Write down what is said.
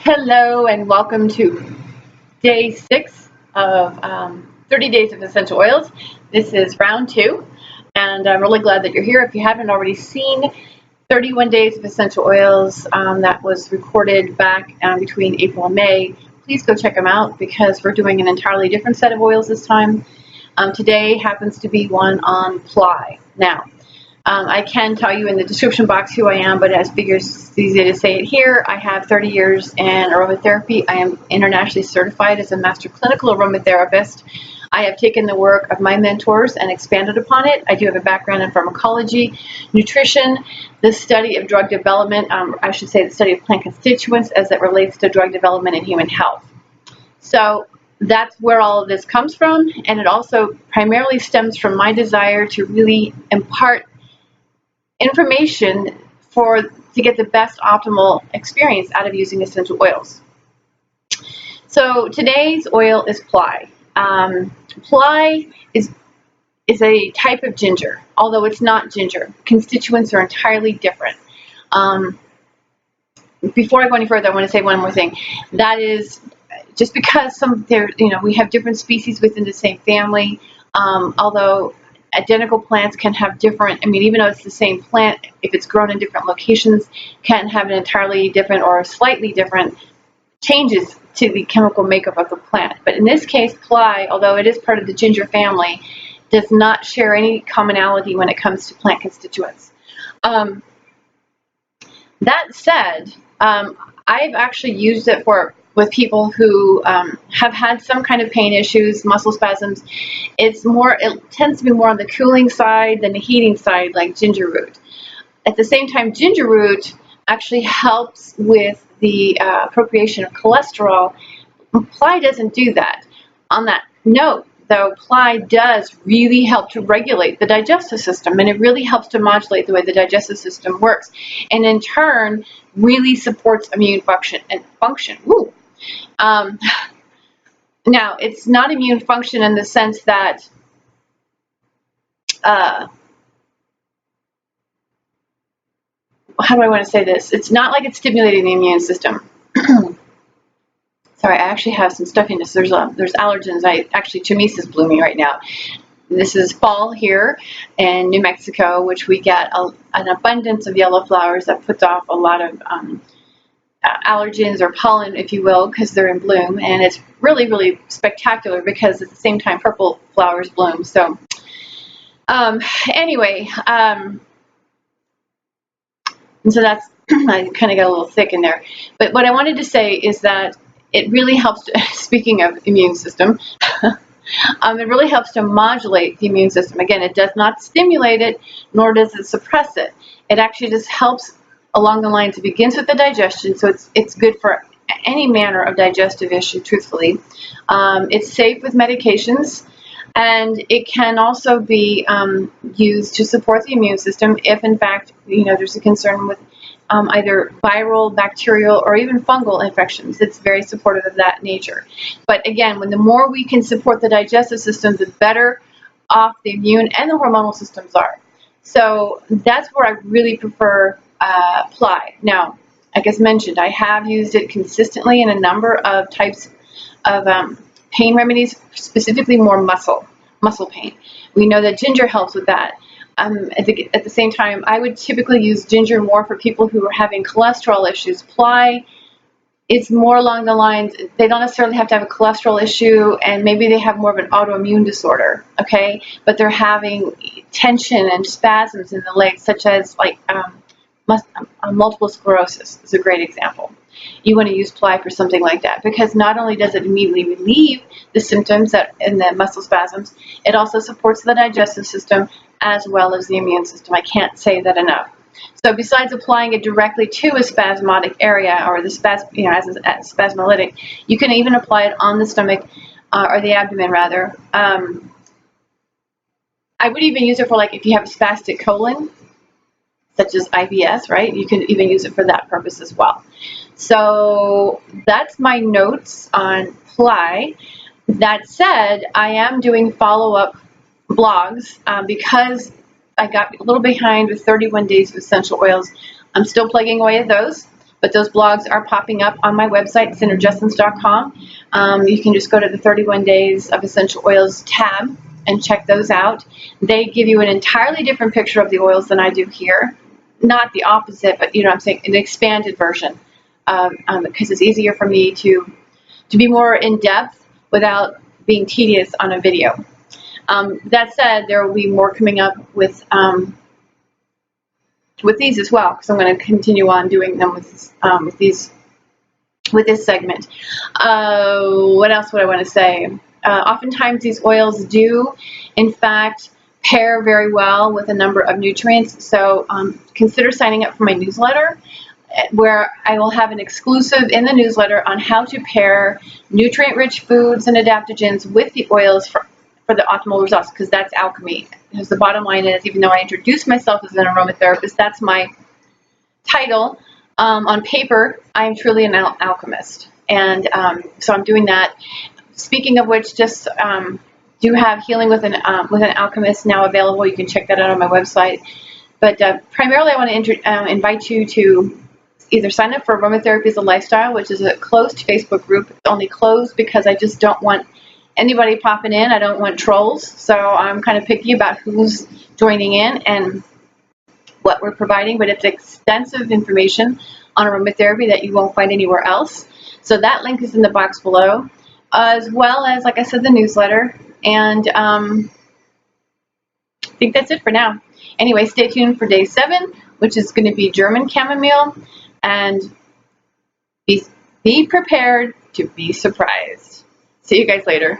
Hello and welcome to day 6 of 30 Days of Essential Oils. This is round 2 and I'm really glad that you're here. If you haven't already seen 31 Days of Essential Oils that was recorded back between April and May, please go check them out because we're doing an entirely different set of oils this time. Today happens to be one on Plai. Now, I can tell you in the description box who I am, but as figures it's easy to say it here. I have 30 years in aromatherapy. I am internationally certified as a master clinical aromatherapist. I have taken the work of my mentors and expanded upon it. I do have a background in pharmacology, nutrition, the study of drug development, I should say the study of plant constituents as it relates to drug development and human health. So that's where all of this comes from, and it also primarily stems from my desire to really impart information to get the best optimal experience out of using essential oils. So today's oil is Plai. Plai is a type of ginger, although it's not ginger. Constituents are entirely different. Before I go any further, I want to say one more thing. That is, just because we have different species within the same family, although identical plants can have different, even though it's the same plant, if it's grown in different locations, can have an entirely different or slightly different changes to the chemical makeup of the plant. But in this case, Plai, although it is part of the ginger family, does not share any commonality when it comes to plant constituents. That said, I've actually used it with people who have had some kind of pain issues, muscle spasms. It tends to be more on the cooling side than the heating side, like ginger root. At the same time, ginger root actually helps with the appropriation of cholesterol. Plai doesn't do that. On that note, though, Plai does really help to regulate the digestive system, and it really helps to modulate the way the digestive system works, and in turn really supports immune function. Woo. Now, it's not immune function in the sense that how do I want to say this? It's not like it's stimulating the immune system. Sorry, I actually have some stuffiness. There's allergens. Chemise is blooming right now. This is fall here in New Mexico, which we get an abundance of yellow flowers that puts off a lot of allergens or pollen, if you will, because they're in bloom, and it's really, really spectacular because at the same time purple flowers bloom. So anyway, and so that's I kind of got a little thick in there, but what I wanted to say is that it really helps speaking of immune system, it really helps to modulate the immune system. Again, it does not stimulate it, nor does it suppress it. It actually just helps along the lines. It begins with the digestion, so it's good for any manner of digestive issue, truthfully. It's safe with medications, and it can also be used to support the immune system if, in fact, there's a concern with either viral, bacterial, or even fungal infections. It's very supportive of that nature. But again, the more we can support the digestive system, the better off the immune and the hormonal systems are. So that's where I really prefer Plai. Now, like as mentioned, I have used it consistently in a number of types of pain remedies, specifically more muscle pain. We know that ginger helps with that. At the same time, I would typically use ginger more for people who are having cholesterol issues. Plai is more along the lines, they don't necessarily have to have a cholesterol issue, and maybe they have more of an autoimmune disorder, okay? But they're having tension and spasms in the legs, such as multiple sclerosis is a great example. You want to use Plai for something like that because not only does it immediately relieve the symptoms in the muscle spasms, it also supports the digestive system as well as the immune system. I can't say that enough. So besides applying it directly to a spasmodic area or as a spasmolytic, you can even apply it on the stomach or the abdomen rather. I would even use it for if you have a spastic colon, such as IBS, right? You can even use it for that purpose as well. So that's my notes on Plai. That said, I am doing follow-up blogs because I got a little behind with 31 days of essential oils. I'm still plugging away at those. but those blogs are popping up on my website, Synergessence.com. You can just go to the 31 Days of Essential Oils tab and check those out. They give you an entirely different picture of the oils than I do here. Not the opposite, but you know what I'm saying, an expanded version, because it's easier for me to be more in depth without being tedious on a video. That said, there will be more coming up with these as well, because I'm going to continue on doing them with this segment. What else would I want to say? Oftentimes these oils do, in fact, pair very well with a number of nutrients. So consider signing up for my newsletter, where I will have an exclusive in the newsletter on how to pair nutrient-rich foods and adaptogens with the oils for the optimal results, because that's alchemy. Because the bottom line is, even though I introduce myself as an aromatherapist, that's my title. On paper, I am truly an alchemist, and so I'm doing that. Speaking of which, just do have Healing with an Alchemist now available. You can check that out on my website. But primarily, I want to invite you to either sign up for Aromatherapy as a Lifestyle, which is a closed Facebook group. It's only closed because I just don't want anybody popping in. I don't want trolls, so I'm kind of picky about who's joining in and what we're providing, but it's extensive information on aromatherapy that you won't find anywhere else. So that link is in the box below, as well as, like I said, the newsletter. And I think that's it for now. Anyway, stay tuned for day 7, which is going to be German chamomile, and be prepared to be surprised. See you guys later.